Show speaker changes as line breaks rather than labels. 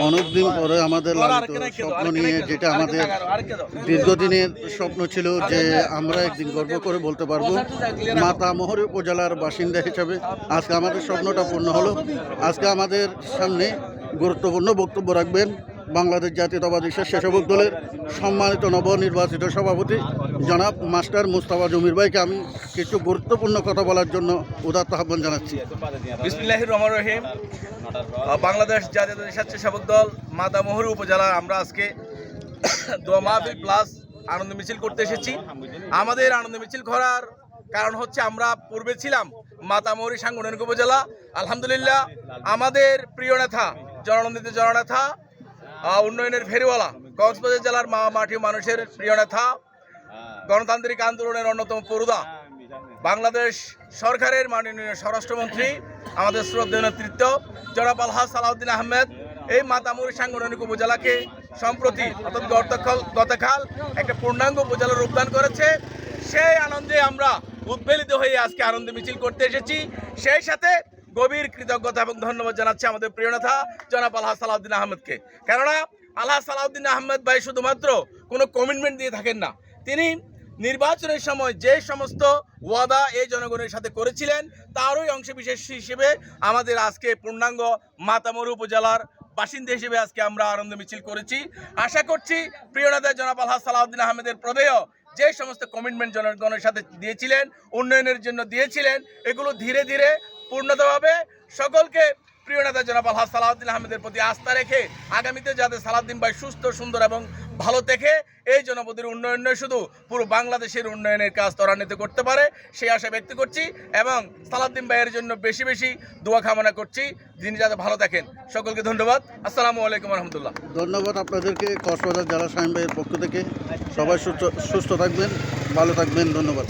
অনেকদিন পরে আমাদের লালিত স্বপ্ন নিয়ে, যেটা আমাদের দীর্ঘদিনের স্বপ্ন ছিল যে আমরা একদিন গর্ব করে বলতে পারবো মাতামহরী উপজেলার বাসিন্দা হিসাবে, আজকে আমাদের স্বপ্নটা পূর্ণ হলো। আজকে আমাদের সামনে গুরুত্বপূর্ণ বক্তব্য রাখবেন বাংলাদেশ জাতীয়তাবাদী স্বেচ্ছাসেবক দলের সম্মানিত নবনির্বাচিত সভাপতি জনাব মাস্টার মুস্তাফা জমির ভাইকে আমি কিছু গুরুত্বপূর্ণ কথা বলার জন্য উদাত্ত আহ্বান জানাচ্ছি।
বিসমিল্লাহির রহমানির রহিম। বাংলাদেশ জাতীয়তাবাদী স্বেচ্ছাসেবক দল মাতামহরী উপজেলা আমরা আজকে দোয়া মাহফিল প্লাস আনন্দ মিছিল করতে এসেছি। আমাদের আনন্দ মিছিল করার কারণ হচ্ছে আমরা পূর্বে ছিলাম মাতামহরী সাংগঠনিক উপজেলা। আলহামদুলিল্লাহ আমাদের প্রিয় নেতা জননন্দিত জননেতা, উন্নয়নের ফেরিওয়ালা, কক্সবাজার জেলার মাটি মানুষের প্রিয় নেতা, গণতান্ত্রিক আন্দোলনের অন্যতম পুরোধা, বাংলাদেশ সরকারের মাননীয় স্বরাষ্ট্রমন্ত্রী, আমাদের শ্রদ্ধেয় নেতৃত্ব জনাব আলহাজ সালাউদ্দিন আহমেদ এই মাতামহরী সাংগঠনিক উপজেলাকে সম্প্রতি অর্থাৎ গতকাল একটা পূর্ণাঙ্গ উপজেলা রূপদান করেছে। সেই আনন্দে আমরা উদ্বেলিত হয়ে আজকে আনন্দ মিছিল করতে এসেছি। সেই সাথে গভীর কৃতজ্ঞতা এবং ধন্যবাদ জানাচ্ছি আমাদের প্রিয় নেতা জনাব আলহাজ সালাউদ্দিন আহমেদকে। কেননা আলহাজ সালাউদ্দিন আহমেদ ভাই শুধুমাত্র কোনো কমিটমেন্ট দিয়ে থাকেন না, তিনি নির্বাচনের সময় যে সমস্ত ওয়াদা এই জনগণের সাথে করেছিলেন তারই অংশবিশেষ হিসেবে আমাদের আজকে পূর্ণাঙ্গ মাতামহরী উপজেলার বাসিন্দা হিসেবে আজকে আমরা আনন্দ মিছিল করেছি। আশা করছি প্রিয় নেতা জনাব আলহাজ সালাউদ্দিন আহমেদের প্রদেয় যে সমস্ত কমিটমেন্ট জনগণের সাথে দিয়েছিলেন, উন্নয়নের জন্য দিয়েছিলেন, এগুলো ধীরে ধীরে পূর্ণতা পাবে। সকলকে প্রিয় নেতা জনাব আলহাজ সালাউদ্দিন আহমেদের প্রতি আস্থা রেখে আগামীতে যাতে সালাউদ্দিন ভাই সুস্থ সুন্দর এবং ভালো থেকে এই জনপদের উন্নয়ন নয় শুধু পুরো বাংলাদেশের উন্নয়নের কাজ ত্বরান্বিত করতে পারে সেই আশা ব্যক্ত করছি এবং সালাউদ্দিন ভাইয়ের জন্য বেশি বেশি দোয়া কামনা করছি, যিনি যাতে ভালো থাকেন। সকলকে ধন্যবাদ। আসসালামু আলাইকুম রহমতুল্লাহ।
ধন্যবাদ আপনাদেরকে কক্সবাজার জেলা শামীম ভাইয়ের পক্ষ থেকে। সবাই সুস্থ থাকবেন, ভালো থাকবেন। ধন্যবাদ।